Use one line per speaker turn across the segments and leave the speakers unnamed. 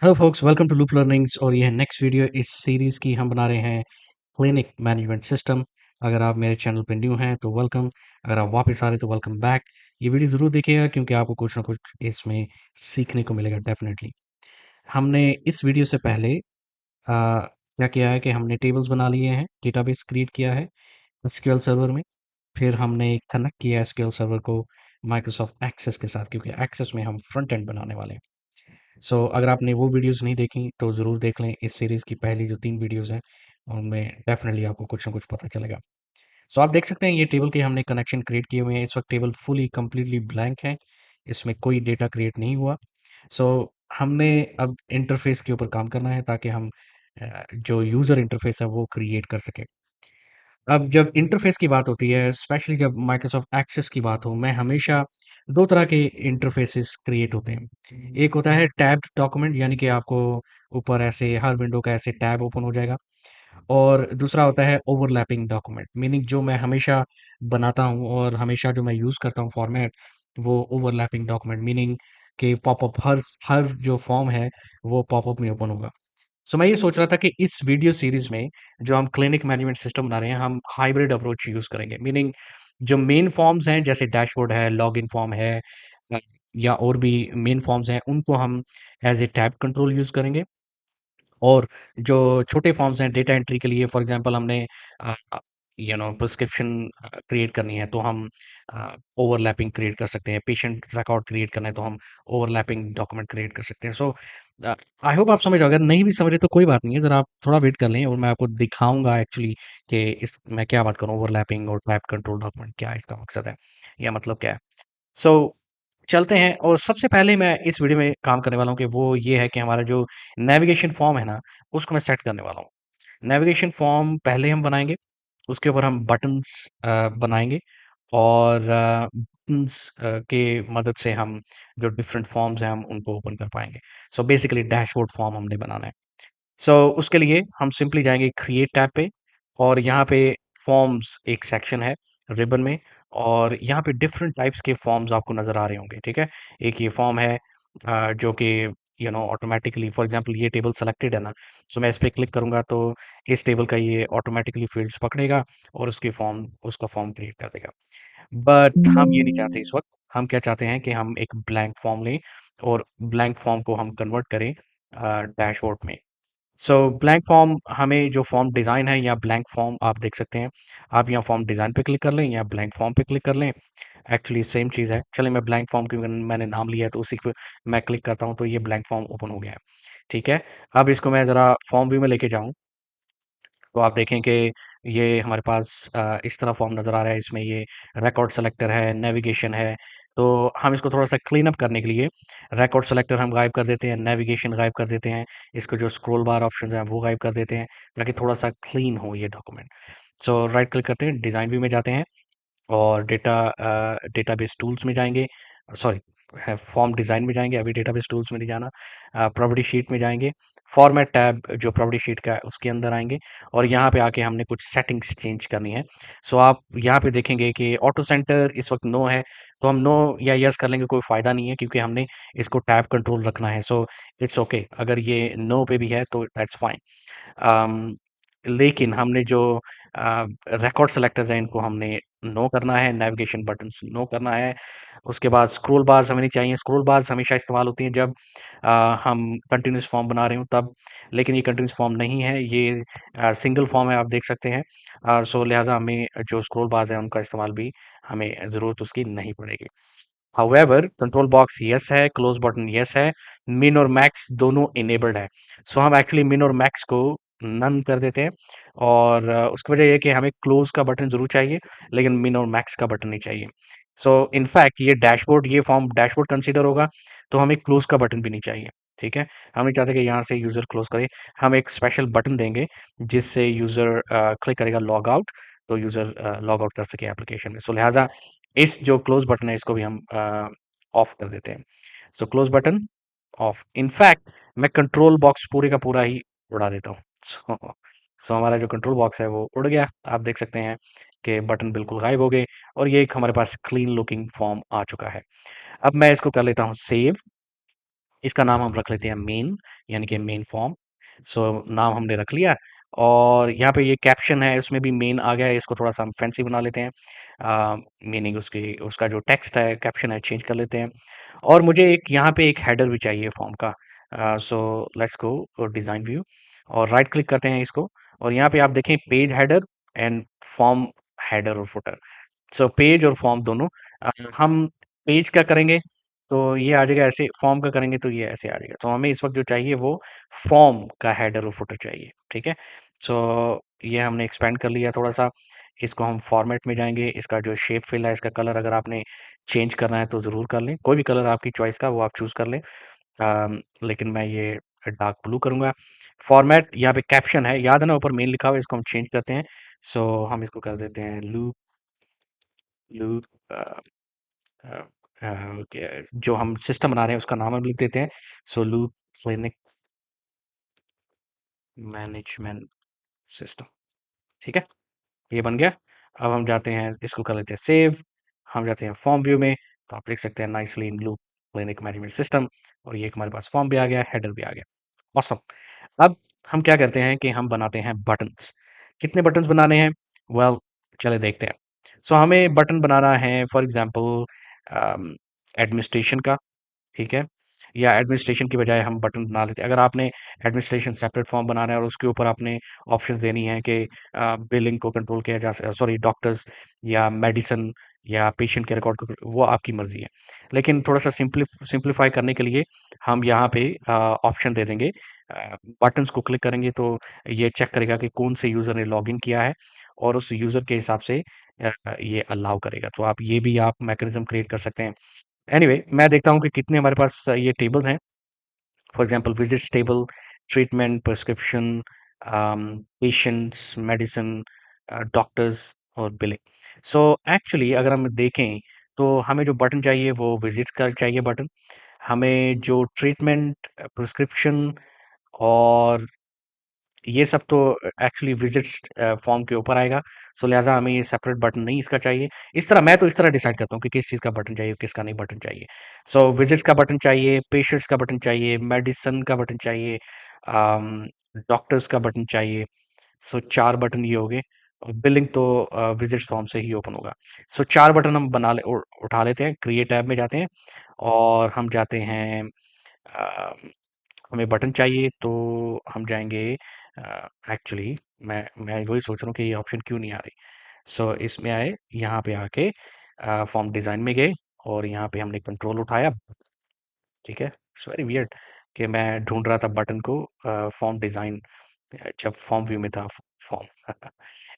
Hello folks, welcome to Loop Learnings और ये है नेक्स्ट वीडियो इस सीरीज़ की। हम बना रहे हैं क्लिनिक मैनेजमेंट सिस्टम। अगर आप मेरे चैनल पे न्यू हैं तो वेलकम, अगर आप वापस आ रहे हैं तो वेलकम बैक। ये वीडियो ज़रूर देखिएगा क्योंकि आपको कुछ ना कुछ इसमें सीखने को मिलेगा डेफिनेटली। हमने इस वीडियो से पहले क्या किया है कि हमने टेबल्स बना लिए हैं, डेटाबेस क्रिएट किया है एसक्यूएल सर्वर में। फिर हमने कनेक्ट किया एसक्यूएल सर्वर को माइक्रोसॉफ्ट एक्सेस के साथ, क्योंकि एक्सेस में हम फ्रंट एंड बनाने वाले हैं। अगर आपने वो वीडियोज़ नहीं देखी तो ज़रूर देख लें। इस सीरीज़ की पहली जो 3 वीडियोज़ हैं, उनमें डेफ़िनेटली आपको कुछ ना कुछ पता चलेगा। आप देख सकते हैं ये टेबल के हमने कनेक्शन क्रिएट किए हुए हैं। इस वक़्त टेबल फुली कंप्लीटली ब्लैंक है, इसमें कोई डेटा क्रिएट नहीं हुआ। सो हमने अब इंटरफ़ेस के ऊपर काम करना है ताकि हम जो यूज़र इंटरफ़ेस है वो क्रिएट कर सकें। अब जब इंटरफ़ेस की बात होती है, स्पेशली जब माइक्रोसॉफ्ट एक्सेस की बात हो, मैं हमेशा 2 तरह के इंटरफ़ेसेस क्रिएट होते हैं। एक होता है टैब्ड डॉक्यूमेंट, यानी कि आपको ऊपर ऐसे हर विंडो का ऐसे टैब ओपन हो जाएगा, और दूसरा होता है ओवरलैपिंग डॉक्यूमेंट, मीनिंग जो मैं हमेशा बनाता हूँ और हमेशा जो मैं यूज़ करता हूँ फॉर्मेट, वो ओवरलैपिंग डॉक्यूमेंट, मीनिंग कि पॉपअप हर हर जो फॉर्म है, वो पॉपअप में ओपन होगा। मैं ये सोच रहा था कि इस वीडियो सीरीज में जो हम क्लिनिक मैनेजमेंट सिस्टम बना रहे हैं, हम हाइब्रिड अप्रोच यूज़ करेंगे। मीनिंग जो मेन फॉर्म्स हैं जैसे डैशबोर्ड है, लॉगिन फॉर्म है, अ, या और भी मेन फॉर्म्स हैं, उनको हम as a tab control use करेंगे। और जो छोटे फॉर्म्स हैं डेटा एंट्री के लिए, फॉर एग्जांपल हमने प्रिस्क्रिप्शन क्रिएट करनी है तो हम ओवरलैपिंग क्रिएट कर सकते हैं। पेशेंट रिकॉर्ड क्रिएट करना है तो हम ओवरलैपिंग डॉक्यूमेंट क्रिएट कर सकते हैं। आई होप आप समझ रहे हो। अगर नहीं भी समझ रहे तो कोई बात नहीं है, ज़रा आप थोड़ा वेट कर लें और मैं आपको दिखाऊंगा एक्चुअली कि इस मैं क्या बात करूँ। ओवरलैपिंग और टाइप कंट्रोल डॉक्यूमेंट क्या है, इसका मकसद है या मतलब क्या है। सो चलते हैं, और सबसे पहले मैं इस वीडियो में काम करने वाला हूँ कि वो ये है कि हमारा जो नेविगेशन फॉर्म है ना, उसको मैं सेट करने वाला हूँ। नेविगेशन फॉर्म पहले हम बनाएँगे, उसके ऊपर हम बटन्स बनाएँगे, और बटन्स के मदद से हम जो डिफरेंट फॉर्म्स हैं, हम उनको ओपन कर पाएँगे। बेसिकली डैशबोर्ड फॉर्म हमने बनाना है। उसके लिए हम सिंपली जाएँगे क्रिएट टैब पे, और यहाँ पे फॉर्म्स एक सेक्शन है रिबन में, और यहाँ पे डिफरेंट टाइप्स के फॉर्म्स आपको नज़र आ रहे होंगे, ठीक है? एक ये फॉर्म है जो कि ऑटोमैटिकली, फॉर एग्ज़ाम्पल ये टेबल सेलेक्टेड है ना, मैं इस पे क्लिक करूँगा तो इस टेबल का ये ऑटोमैटिकली फ़ील्ड्स पकड़ेगा और उसका फॉर्म क्रिएट कर देगा। बट हम ये नहीं चाहते इस वक़्त। हम क्या चाहते हैं कि हम एक ब्लैंक फॉर्म लें और ब्लैंक फॉर्म को हम कन्वर्ट करें डैशबोर्ड में। ब्लैंक फॉर्म, हमें जो फॉर्म डिज़ाइन है या ब्लैंक फॉर्म आप देख सकते हैं। आप यहाँ फॉर्म डिज़ाइन पे क्लिक कर लें या ब्लैंक फॉर्म पे क्लिक कर लें, एक्चुअली सेम चीज़ है। चलिए मैं ब्लैंक फॉर्म, क्योंकि मैंने नाम लिया है तो उसी पे मैं क्लिक करता हूँ तो ये ब्लैंक फॉर्म ओपन हो गया है, ठीक है। अब इसको मैं ज़रा फॉर्म व्यू में लेके जाऊँ तो आप देखें कि ये हमारे पास इस तरह फॉर्म नज़र आ रहा है। इसमें ये रिकॉर्ड सेलेक्टर है, नेविगेशन है। तो हम इसको थोड़ा-सा क्लीन अप करने के लिए रिकॉर्ड सेलेक्टर हम गायब कर देते हैं, नेविगेशन गायब कर देते हैं, इसको जो स्क्रॉल बार ऑप्शंस हैं वो गायब कर देते हैं, ताकि थोड़ा-सा क्लीन हो ये डॉक्यूमेंट। राइट क्लिक करते हैं, डिज़ाइन व्यू में जाते हैं, और डेटाबेस टूल्स में जाएँगे, सॉरी, है फॉर्म डिज़ाइन में जाएँगे, अभी डेटाबेस टूल्स में नहीं जाना। प्रॉपर्टी शीट में जाएँगे, फॉर्मेट टैब जो प्रॉपर्टी शीट का है उसके अंदर आएँगे, और यहाँ पे आके हमने कुछ सेटिंग्स चेंज करनी है। आप यहाँ पे देखेंगे कि ऑटो सेंटर इस वक़्त नो है, तो हम नो या येस कर लेंगे, कोई फ़ायदा नहीं है क्योंकि हमने इसको टैब कंट्रोल रखना है। इट्स ओके, अगर ये नो पे भी है तो दैट्स फाइन। अम, लेकिन हमने जो रिकॉर्ड सेलेक्टर्स हैं इनको हमने नो करना है, नेविगेशन बटन्स नो करना है। उसके बाद स्क्रॉल बार्स हमें नहीं चाहिए। स्क्रॉल बार्स हमेशा इस्तेमाल होती हैं जब हम कंटीन्यूअस फॉर्म बना रहे हों तब, लेकिन ये कंटीन्यूअस फॉर्म नहीं है, ये सिंगल फॉर्म है, आप देख सकते हैं। लिहाज़ा हमें जो स्क्रॉल बार्स हैं उनका इस्तेमाल भी हमें ज़रूरत उसकी नहीं पड़ेगी। हाउएवर कंट्रोल बॉक्स येस है, क्लोज बटन येस है, मिन और मैक्स दोनों इनेबल्ड है। हम एक्चुअली मिन और मैक्स को नन कर देते हैं, और उसकी वजह ये है कि हमें क्लोज का बटन जरूर चाहिए, लेकिन मिन और मैक्स का बटन नहीं चाहिए। इनफैक्ट ये फॉर्म डैशबोर्ड कंसीडर होगा, तो हमें क्लोज का बटन भी नहीं चाहिए, ठीक है। हम नहीं चाहते कि यहाँ से यूजर क्लोज करे। हम एक स्पेशल बटन देंगे जिससे यूजर क्लिक करेगा लॉग आउट, तो यूजर लॉग आउट कर सके एप्लीकेशन में। लिहाजा इस जो क्लोज बटन है इसको भी हम ऑफ कर देते हैं। Close button of. इनफैक्ट मैं कंट्रोल बॉक्स पूरे का पूरा ही उड़ा देता हूँ। हमारा जो कंट्रोल बॉक्स है वो उड़ गया। आप देख सकते हैं कि बटन बिल्कुल गायब हो गए, और ये एक हमारे पास क्लीन लुकिंग फॉर्म आ चुका है। अब मैं इसको कर लेता हूँ सेव, इसका नाम हम रख लेते हैं मेन, यानी कि मेन फॉर्म। सो नाम हमने रख लिया, और यहाँ पे ये कैप्शन है, उसमें भी मेन आ गया है। इसको थोड़ा सा हम फैंसी बना लेते हैं, मीनिंग उसकी, उसका जो टेक्स्ट है, कैप्शन है, चेंज कर लेते हैं। और मुझे एक यहाँ पे एक हेडर भी चाहिए फॉर्म का। सो लेट्स गो डिज़ाइन व्यू, और राइट क्लिक करते हैं इसको, और यहाँ पे आप देखें page header and form header और फुटर। सो पेज और फॉर्म दोनों, हम पेज का करेंगे तो ये आ जाएगा ऐसे, फॉर्म का करेंगे तो ये ऐसे आ जाएगा। तो हमें इस वक्त जो चाहिए वो फॉर्म का हेडर और फुटर चाहिए, ठीक है। सो ये हमने एक्सपेंड कर लिया थोड़ा सा। इसको हम फॉर्मेट में जाएंगे, इसका जो शेप फिल है, इसका कलर अगर आपने चेंज करना है तो ज़रूर कर लें, कोई भी कलर आपकी चॉइस का वो आप चूज़ कर लें। लेकिन मैं ये डार्क ब्लू करूंगा। फॉर्मेट, यहाँ पे कैप्शन है, याद है ना ऊपर मेन लिखा हुआ है, इसको हम चेंज करते हैं। सो हम इसको कर देते हैं लूप, लूप ओके, जो हम सिस्टम बना रहे हैं उसका नाम हम लिख देते हैं। सो लूप क्लिनिक मैनेजमेंट सिस्टम, ठीक है, ये बन गया। अब हम जाते हैं, इसको कर लेते हैं सेव। हम जाते हैं फॉर्म व्यू में, तो आप देख सकते हैं nicely in loop clinic management system, और ये हमारे पास फॉर्म भी आ गया, हेडर भी आ गया। ऑसम। अब हम क्या करते हैं कि हम बनाते हैं बटन्स। कितने बटन्स बनाने हैं? वेल, चले देखते हैं। सो हमें बटन बनाना है फॉर एग्जांपल एडमिनिस्ट्रेशन का, ठीक है, या एडमिनिस्ट्रेशन की बजाय हम बटन बना लेते हैं। अगर आपने एडमिनिस्ट्रेशन सेपरेट फॉर्म बनाना है और उसके ऊपर आपने ऑप्शंस देनी है कि बिलिंग को कंट्रोल किया जा, सॉरी, डॉक्टर्स या मेडिसिन या पेशेंट के रिकॉर्ड को, वो आपकी मर्जी है। लेकिन थोड़ा सा सिंप्लीफाई करने के लिए हम यहाँ पे ऑप्शन दे देंगे। बटन्स को क्लिक करेंगे तो ये चेक करेगा कि कौन से यूज़र ने लॉगिन किया है, और उस यूज़र के हिसाब से ये अलाउ करेगा। तो आप ये भी आप मैकेनिज्म क्रिएट कर सकते हैं। एनीवे, मैं देखता हूँ कि कितने हमारे पास ये टेबल्स हैं। For example visits table, treatment, prescription, patients, medicine, doctors और बिलिंग। सो एक्चुअली अगर हम देखें तो हमें जो बटन चाहिए वो विजिट्स का चाहिए बटन। हमें जो ट्रीटमेंट, प्रिस्क्रिप्शन और ये सब तो एक्चुअली विजिट्स फॉर्म के ऊपर आएगा। सो लिहाजा हमें ये सेपरेट बटन नहीं इसका चाहिए। इस तरह मैं तो इस तरह डिसाइड करता हूँ कि किस चीज़ का बटन चाहिए, किसका नहीं बटन चाहिए। सो विजिट्स का बटन चाहिए, पेशेंट्स का बटन चाहिए, मेडिसिन का बटन चाहिए, डॉक्टर्स का बटन चाहिए। सो 4 बटन ये हो गए, और बिलिंग तो विजिट्स फॉर्म से ही ओपन होगा। सो 4 बटन हम उठा लेते हैं, क्रिएट टैब में जाते हैं, और हम जाते हैं, अ, हमें बटन चाहिए तो हम जाएँगे, एक्चुअली मैं वही सोच रहा हूँ कि ये ऑप्शन क्यों नहीं आ रही। सो इसमें आए, यहाँ पे आके फॉर्म डिज़ाइन में गए, और यहाँ पे हमने कंट्रोल उठाया, ठीक है। इट्स वेरी वियर्ड कि मैं ढूँढ रहा था बटन को फॉर्म डिज़ाइन, जब फॉर्म व्यू में था फॉर्म।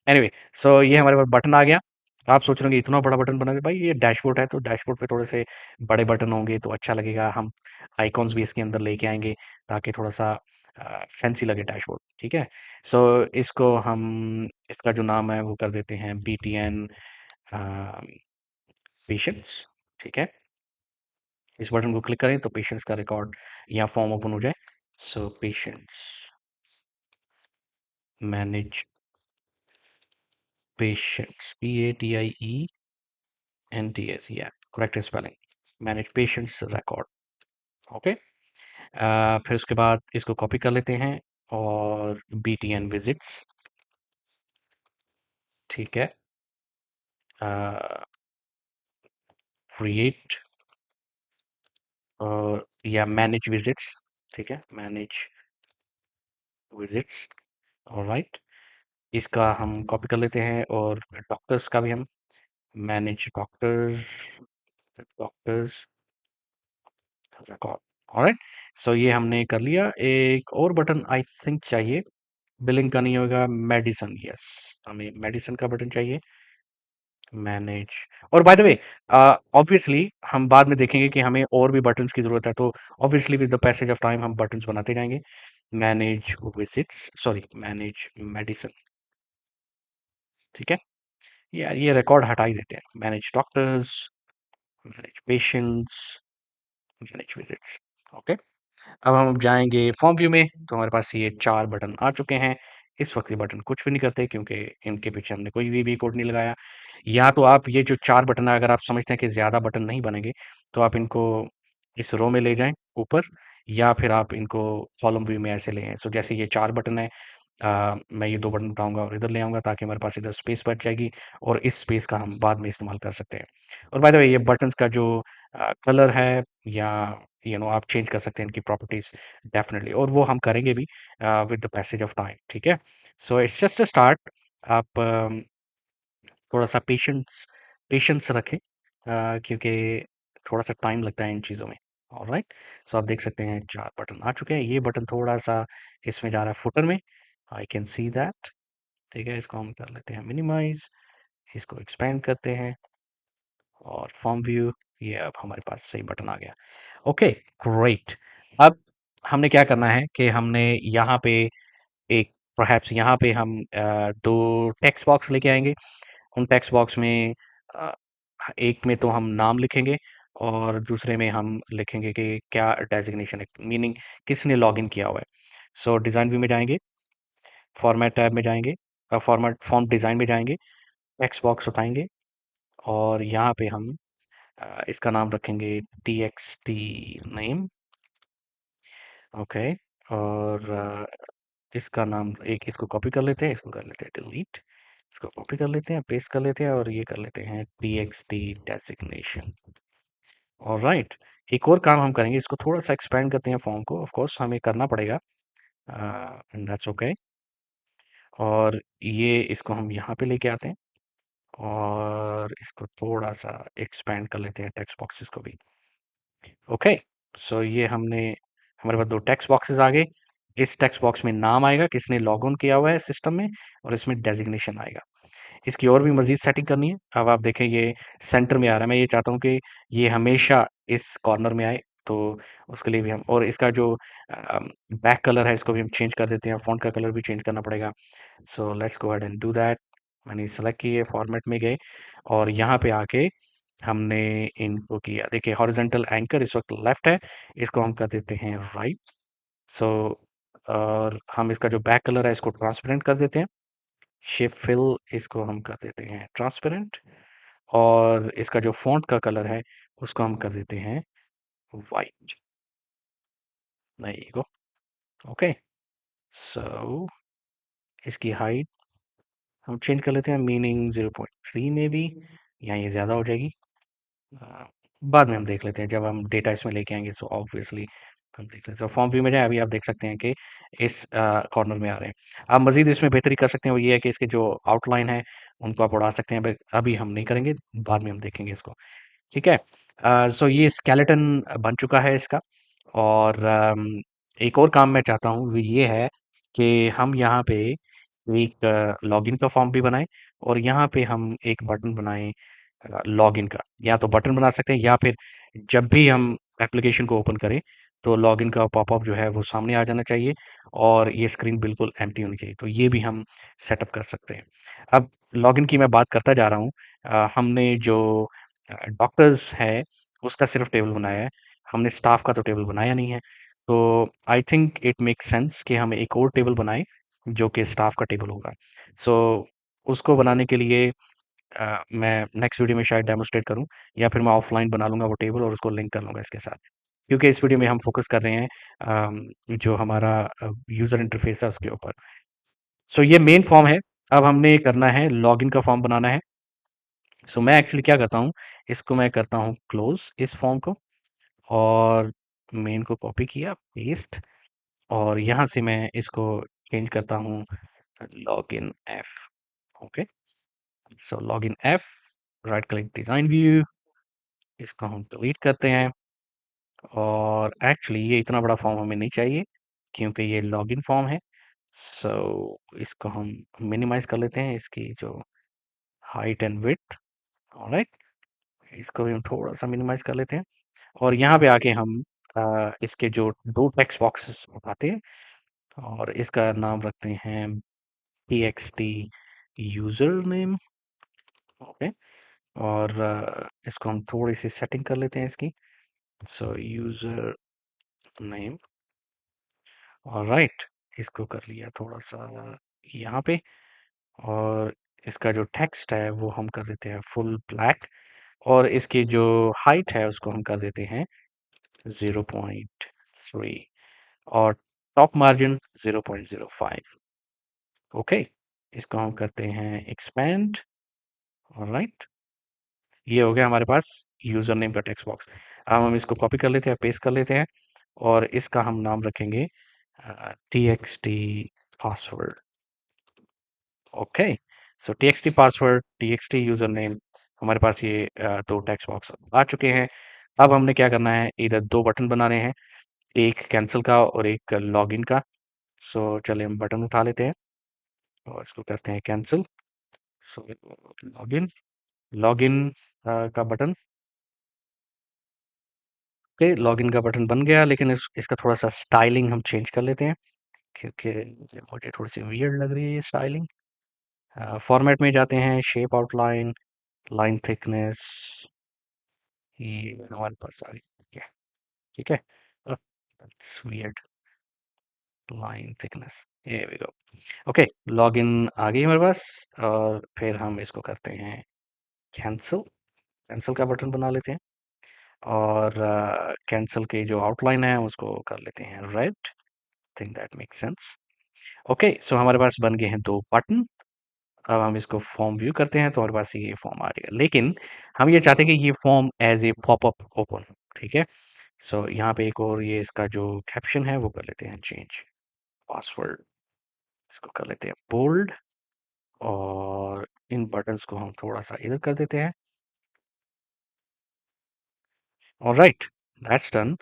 एनीवे, सो ये हमारे पास बटन आ गया। आप सोच रहे होंगे इतना बड़ा बटन बना दे, भाई ये डैशबोर्ड है तो डैशबोर्ड पे थोड़े से बड़े बटन होंगे तो अच्छा लगेगा। हम आइकॉन्स भी इसके अंदर लेके आएँगे ताकि थोड़ा-सा फैंसी लगे डैशबोर्ड, ठीक है। सो इसको हम, इसका जो नाम है वो कर देते हैं बीटीएन अ, पेशेंट्स, ठीक है। इस बटन को क्लिक करें तो पेशेंट्स का रिकॉर्ड या फॉर्म ओपन हो जाए। सो पेशेंट्स, मैनेज पेशेंट्स, PATIENTS, या correct spelling, manage patients record, okay. फिर उसके बाद इसको कॉपी कर लेते हैं, और BTN विजिट्स, ठीक है, क्रिएट, और या मैनेज विजिट्स, ठीक है, मैनेज विजिट्स, ऑलराइट। इसका हम कॉपी कर लेते हैं, और डॉक्टर्स का भी हम manage doctors, doctors record, alright. So ये हमने कर लिया। एक और बटन आई थिंक चाहिए, बिलिंग का नहीं होगा, मेडिसिन, यस, हमें मेडिसिन का बटन चाहिए, मैनेज। और बाय द वे, ऑब्वियसली हम बाद में देखेंगे कि हमें और भी बटन्स की ज़रूरत है, तो obviously with the passage of time हम बटन्स बनाते जाएंगे। Manage visits, sorry, manage medicine, ठीक है। यार ये रिकॉर्ड हटा ही देते हैं, manage doctors, manage patients, manage visits, okay. अब हम जाएंगे फॉर्म व्यू में, तो हमारे पास ये 4 बटन आ चुके हैं। इस वक्त ये बटन कुछ भी नहीं करते क्योंकि इनके पीछे हमने कोई भी कोड नहीं लगाया। या तो आप ये जो 4 बटन है, अगर आप समझते हैं कि ज़्यादा बटन नहीं बनेंगे तो आप इनको इस रो में ले जाएँ ऊपर, या फिर आप इनको कॉलम व्यू में ऐसे ले आएँ। सो जैसे ये 4 बटन है, मैं ये 2 बटन उठाऊँगा और इधर ले आऊँगा ताकि हमारे पास इधर स्पेस बच जाएगी, और इस स्पेस का हम बाद में इस्तेमाल कर सकते हैं। और बाय द वे, ये बटन्स का जो कलर है, या आप चेंज कर सकते हैं इनकी प्रॉपर्टीज़ डेफ़िनिटली, और वो हम करेंगे भी with the passage of time, ठीक है? So it's just a start. आप थोड़ा-सा पेशेंस पेशेंस रखें, क्योंकि थोड़ा-सा टाइम लगता है इन चीज़ों में। ऑलराइट? सो आप देख सकते हैं 4 बटन आ चुके हैं। ये बटन थोड़ा-सा इसमें जा रहा है फुटर में, आई कैन सी दैट, ठीक है? इसको हम कर लेते हैं मिनिमाइज़, इसको एक्सपेंड करते हैं, और फॉर्म व्यू, ये अब हमारे पास सही बटन आ गया। Okay, great. अब हमने क्या करना है कि हमने यहाँ पे एक परहैप्स यहाँ पे हम 2 टेक्स्ट बॉक्स लेके आएँगे। उन टेक्स्ट बॉक्स में अ, एक में तो हम नाम लिखेंगे, और दूसरे में हम लिखेंगे कि क्या डेज़िग्नेशन है, मीनिंग किसने लॉगिन किया हुआ है। सो डिज़ाइन व्यू में जाएँगे, फॉर्मेट टैब में जाएँगे, फॉर्मेट फॉर्म डिज़ाइन में जाएँगे, टेक्स्ट बॉक्स उठाएँगे, और यहाँ पे हम इसका नाम रखेंगे txt नेम, ओके। और इसका नाम, एक इसको कॉपी कर लेते हैं, इसको कर लेते हैं डिलीट, इसको कॉपी कर लेते हैं, पेस्ट कर लेते हैं, और ये कर लेते हैं txt डेजिग्नेशन। ऑलराइट, एक और काम हम करेंगे, इसको थोड़ा सा एक्सपेंड करते हैं फॉर्म को, ऑफ कोर्स हमें करना पड़ेगा, एंड दैट्स ओके। और ये इसको हम यहाँ पे लेके आते हैं, और इसको थोड़ा सा एक्सपेंड कर लेते हैं टेक्स्ट बॉक्सेस को भी। ओके, सो ये हमने, हमारे पास 2 टेक्स्ट बॉक्सेस आ गए। इस टेक्स्ट बॉक्स में नाम आएगा, किसने लॉग ऑन किया हुआ है सिस्टम में, और इसमें डेजिग्नेशन आएगा। इसकी और भी मज़ीद सेटिंग करनी है। अब आप देखें, ये सेंटर में आ रहा है, मैं ये चाहता हूँ कि ये हमेशा इस कॉर्नर में आए, तो उसके लिए भी हम, और इसका जो बैक कलर है, इसको भी हम चेंज कर देते हैं, फ़ॉन्ट का कलर भी चेंज करना पड़ेगा। सो let's go ahead and do that. मैंने सेलेक्ट किए, फॉर्मेट में गए, और यहाँ पे आके हमने इनको किया, देखिए हॉरिजॉन्टल एंकर इस वक्त लेफ्ट है, इसको हम कर देते हैं राइट। सो और हम इसका जो बैक कलर है, इसको ट्रांसपेरेंट कर देते हैं, शेप फिल इसको हम कर देते हैं ट्रांसपेरेंट, और इसका जो फॉन्ट का कलर है, उसको हम कर देते हैं white. there you go। Okay, so इसकी हाइट हम चेंज कर लेते हैं, मीनिंग 0.3 में भी, या ये ज़्यादा हो जाएगी, अ, बाद में हम देख लेते हैं जब हम डेटा इसमें लेके आएंगे, तो ऑब्वियसली हम देख लेते हैं। फॉर्म व्यू में जाए, अभी आप देख सकते हैं कि इस कॉर्नर में आ रहे हैं। आप मजीद इसमें बेहतरी कर सकते हैं, वो ये है कि इसके जो आउटलाइन है, उनको आप उड़ा सकते हैं, बट अभी हम नहीं करेंगे, बाद में हम देखेंगे इसको, ठीक है? सो ये स्केलेटन बन चुका है इसका, और एक और काम मैं चाहता हूँ, वो ये है कि हम यहाँ पे एक लॉगिन का फॉर्म भी बनाएँ, और यहाँ पे हम एक बटन बनाएँ लॉगिन का। या तो बटन बना सकते हैं, या फिर जब भी हम एप्लीकेशन को ओपन करें, तो लॉगिन का पॉपअप जो है वो सामने आ जाना चाहिए, और ये स्क्रीन बिल्कुल एम्प्टी होनी चाहिए। तो ये भी हम सेटअप कर सकते हैं। अब लॉगिन की मैं बात करता जा रहा हूँ। हमने जो डॉक्टर्स है, उसका सिर्फ़ टेबल बनाया है, हमने स्टाफ का तो टेबल बनाया नहीं है। तो I think it makes sense कि हम एक और टेबल बनाएँ, जो कि स्टाफ का टेबल होगा। सो उसको बनाने के लिए मैं नेक्स्ट वीडियो में शायद डेमोस्ट्रेट करूँ, या फिर मैं ऑफ़लाइन बना लूँगा वो टेबल, और उसको लिंक कर लूँगा इसके साथ। क्योंकि इस वीडियो में हम फ़ोकस कर रहे हैं जो हमारा यूज़र इंटरफ़ेस है उसके ऊपर। सो ये मेन फॉर्म है, अब हमने करना है लॉगिन का फॉर्म बनाना है। सो मैं एक्चुअली क्या करता हूँ, इसको मैं करता हूँ क्लोज़ इस फॉर्म को, और मेन को कॉपी किया, पेस्ट, और यहाँ से मैं इसको चेंज करता हूँ login F, okay. So login F, right click design view, इसको हम डिलीट करते हैं, और एक्चुअली ये इतना बड़ा फॉर्म हमें नहीं चाहिए, क्योंकि ये लॉगिन फॉर्म है। सो इसको हम मिनिमाइज़ कर लेते हैं, इसकी जो हाइट एंड विड्थ, ऑलराइट। इसको भी हम थोड़ा-सा मिनिमाइज़ कर लेते हैं, और यहाँ पे आके हम इसके जो 2 टेक्स्ट बॉक्सेस उठाते हैं, और इसका नाम रखते हैं txt यूज़र नेम, ओके। और इसको हम थोड़ी-सी सेटिंग कर लेते हैं इसकी। सो यूज़र नेम, ऑलराइट, इसको कर लिया थोड़ा-सा यहाँ पे, और इसका जो टेक्स्ट है वो हम कर देते हैं फुल ब्लैक, और इसकी जो हाइट है उसको हम कर देते हैं 0.3 और टॉप मार्जिन 0.05। ओके, इसको हम करते हैं एक्सपेंड। राइट, ये हो गया हमारे पास यूजर नेम का टेक्स्ट बॉक्स। अब हम इसको कॉपी कर लेते हैं, पेस्ट कर लेते हैं और इसका हम नाम रखेंगे txt पासवर्ड। ओके, सो txt password, txt user name, हमारे पास ये दो टेक्स्ट बॉक्स आ चुके हैं। अब हमने क्या करना है, इधर दो बटन बनाने हैं, एक कैंसिल का और एक लॉगिन का। सो चलिए हम बटन उठा लेते हैं और इसको करते हैं कैंसिल। सो लॉगिन, लॉगिन का बटन, ओके लॉगिन का बटन बन गया, लेकिन इसका थोड़ा सा स्टाइलिंग हम चेंज कर लेते हैं क्योंकि मुझे थोड़ी सी वियर्ड लग रही है ये स्टाइलिंग। फॉर्मेट में जाते हैं, शेप आउटलाइन, लाइन थिकनेस, ये हमारे पास आ गई। ठीक है, ठीक है, that's weird, line thickness, here we go. Okay, login आ गई हमारे पास और फिर हम इसको करते हैं कैंसिल, कैंसिल का बटन बना लेते हैं और कैंसिल की जो आउटलाइन है उसको कर लेते हैं red. Think that makes sense. Okay, so हमारे पास बन गए हैं दो बटन। अब हम इसको फॉर्म व्यू करते हैं तो हमारे पास ये फॉर्म आ जाएगा, लेकिन हम ये चाहते हैं कि ये form as a popup open हो। ठीक है, सो यहाँ पे एक और ये इसका जो कैप्शन है वो कर लेते हैं चेंज, पासवर्ड इसको कर लेते हैं बोल्ड और इन बटन्स को हम थोड़ा सा इधर कर देते हैं। Alright, that's done.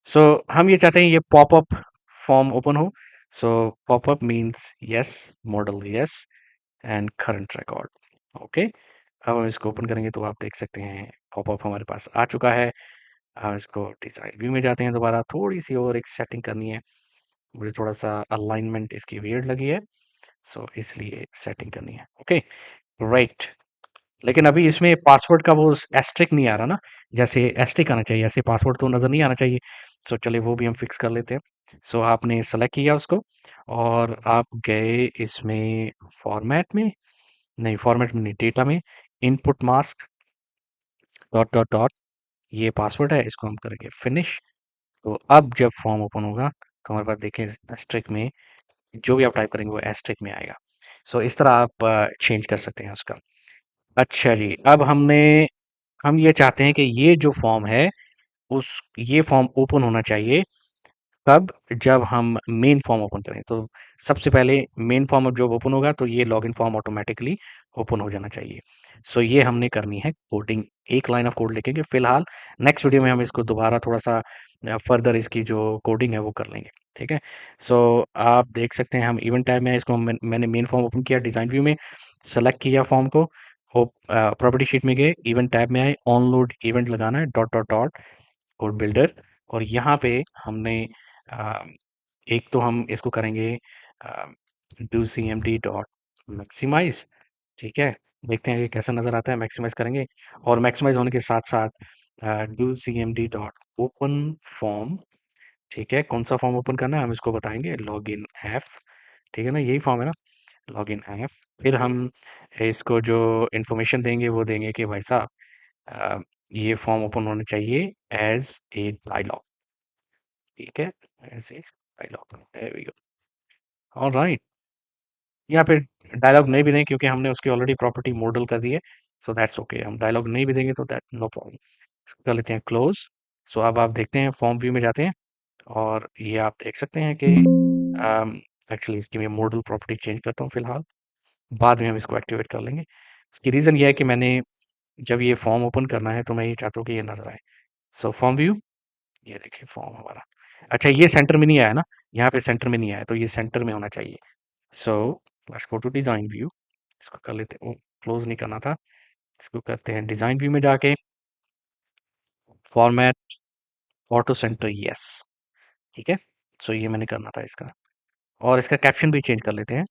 सो हम ये चाहते हैं ये पॉपअप फॉर्म ओपन हो। So popup means yes, modal yes and current record. Okay, अब हम इसको ओपन करेंगे तो आप देख सकते हैं पॉपअप हमारे पास आ चुका है। हम इसको डिज़ाइन व्यू में जाते हैं, दोबारा थोड़ी सी और एक सेटिंग करनी है, मुझे थोड़ा सा अलाइनमेंट इसकी वियर्ड लगी है, सो इसलिए सेटिंग करनी है। ओके, राइट, लेकिन अभी इसमें पासवर्ड का वो एस्ट्रिक नहीं आ रहा ना, जैसे एस्ट्रिक आना चाहिए ऐसे पासवर्ड तो नज़र नहीं आना चाहिए। सो चलिए वो भी हम फिक्स कर लेते हैं। सो आपने सेलेक्ट किया उसको और आप गए इसमें फॉर्मेट में, नहीं फॉर्मेट में नहीं, डेटा में, input mask dot dot dot, ये पासवर्ड है, इसको हम करेंगे फिनिश। तो अब जब फॉर्म ओपन होगा तो हमारे पास देखिए एस्ट्रिक में जो भी आप टाइप करेंगे वो एस्ट्रिक में आएगा। सो इस तरह आप चेंज कर सकते हैं उसका। अच्छा जी, अब हम ये चाहते हैं कि ये जो फॉर्म है उस ये फॉर्म ओपन होना चाहिए कब, जब हम मेन फॉर्म ओपन करें। तो सबसे पहले मेन फॉर्म अब जब ओपन होगा तो ये लॉगिन फॉर्म ऑटोमेटिकली ओपन हो जाना चाहिए। सो ये हमने करनी है कोडिंग, एक लाइन ऑफ कोड लिखेंगे फिलहाल। नेक्स्ट वीडियो में हम इसको दोबारा थोड़ा सा फर्दर इसकी जो कोडिंग है वो कर लेंगे। ठीक है, सो आप देख सकते हैं हम इवेंट टैब में इसको मैंने मेन फॉर्म ओपन किया, डिज़ाइन व्यू में सेलेक्ट किया फॉर्म को, प्रॉपर्टी शीट में गए, इवेंट टैब में आए, ऑन लोड इवेंट लगाना है dot dot dot code builder, और यहाँ पे हमने अ, एक तो हम इसको करेंगे do C M D dot maximise. ठीक है, देखते हैं कि कैसा नज़र आता है, मैक्सिमाइज करेंगे और मैक्सिमाइज होने के साथ साथ do C M D dot open form. ठीक है, कौन सा फॉर्म ओपन करना है हम इसको बताएंगे, लॉग इन एफ। ठीक है ना, यही फॉर्म है ना, लॉग इन एफ। फिर हम इसको जो इंफॉर्मेशन देंगे वो देंगे कि भाई साहब अ, ये फॉर्म ओपन होना चाहिए एज ए डायलॉग। ठीक है, as a dialogue, there we go. Alright, यहाँ पे डायलॉग नहीं भी दें क्योंकि हमने उसकी ऑलरेडी प्रॉपर्टी मॉडल कर दी है, सो दैट्स ओके। हम डायलॉग नहीं भी देंगे तो दैट नो प्रॉब्लम। कर लेते हैं क्लोज। सो अब आप देखते हैं फॉर्म व्यू में जाते हैं और ये आप देख सकते हैं कि एक्चुअली इसकी मैं मॉडल प्रॉपर्टी चेंज करता हूँ फिलहाल, बाद में हम इसको एक्टिवेट कर लेंगे। इसकी रीज़न ये है कि मैंने जब ये फॉर्म ओपन करना है तो मैं ये चाहता हूँ कि ये नज़र आए। सो फॉर्म व्यू, ये देखिए फॉर्म हमारा, अच्छा ये सेंटर में नहीं आया ना, यहाँ पे सेंटर में नहीं आया तो ये सेंटर में होना चाहिए। So let's go to design view, इसको कर लेते हैं, क्लोज नहीं करना था, इसको करते हैं डिज़ाइन व्यू में जाके फॉर्मेट ऑटो सेंटर यस। ठीक है, सो ये मैंने करना था इसका, और इसका कैप्शन भी चेंज कर लेते हैं,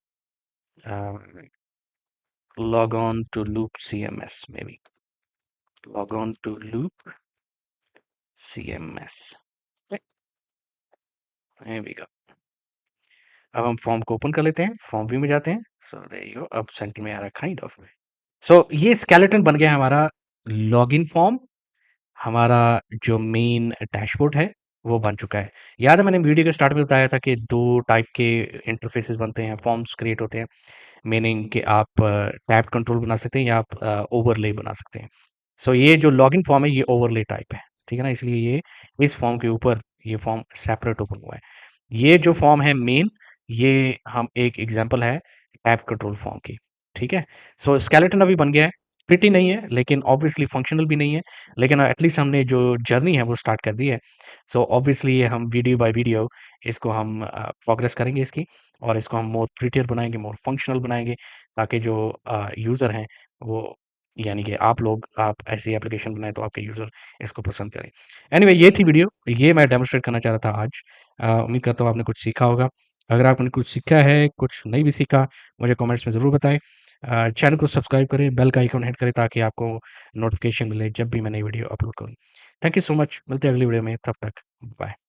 log on to Loop C M S, may be log on to Loop C M S. अब हम फॉर्म को ओपन कर लेते हैं, फॉर्म व्यू में जाते हैं, सो देयर यू गो, अब सेंटर में आ रहा है काइंड ऑफ। सो ये स्केलेटन बन गया हमारा लॉगिन फॉर्म, हमारा जो मेन डैशबोर्ड है वो बन चुका है। याद है मैंने वीडियो के स्टार्ट में बताया था कि 2 टाइप के इंटरफेसेस बनते हैं, फॉर्म्स क्रिएट होते हैं। मीनिंग कि आप टैब कंट्रोल बना सकते हैं या आप ओवरले बना सकते हैं। सो ये जो लॉगिन फॉर्म है ये ओवरले टाइप है, ठीक है ना? इसलिए ये इस फॉर्म के ऊपर ये फॉर्म सेपरेट ओपन हुआ है। ये जो फॉर्म है मेन, ये हम एक एग्जांपल है टैब कंट्रोल फॉर्म की, ठीक है? सो स्केलेटन अभी बन गया है, प्रिटी नहीं है लेकिन ऑब्वियसली फंक्शनल भी नहीं है, लेकिन एटलीस्ट हमने जो जर्नी है वो स्टार्ट कर दी है। सो ऑब्वियसली ये हम वीडियो बाय वीडियो इसको हम प्रोग्रेस करेंगे इसकी, और इसको हम मोर प्रिटियर बनाएँगे, मोर फंक्शनल बनाएँगे, ताकि जो यूज़र हैं वो, यानी कि आप लोग, आप ऐसी एप्लीकेशन बनाएँ तो आपके यूज़र इसको पसंद करें। एनीवे ये थी वीडियो, ये मैं डेमोन्स्ट्रेट करना चाह रहा था आज। उम्मीद करता हूँ आपने कुछ सीखा होगा। अगर आपने कुछ सीखा है, कुछ नहीं भी सीखा, मुझे कमेंट्स में ज़रूर बताएँ। चैनल को सब्सक्राइब करें, बेल का आइकन हिट करें ताकि आपको नोटिफ़िकेशन मिले जब भी मैं नई वीडियो अपलोड करूँ। थैंक यू सो मच, मिलते हैं अगली वीडियो में, तब तक बाय।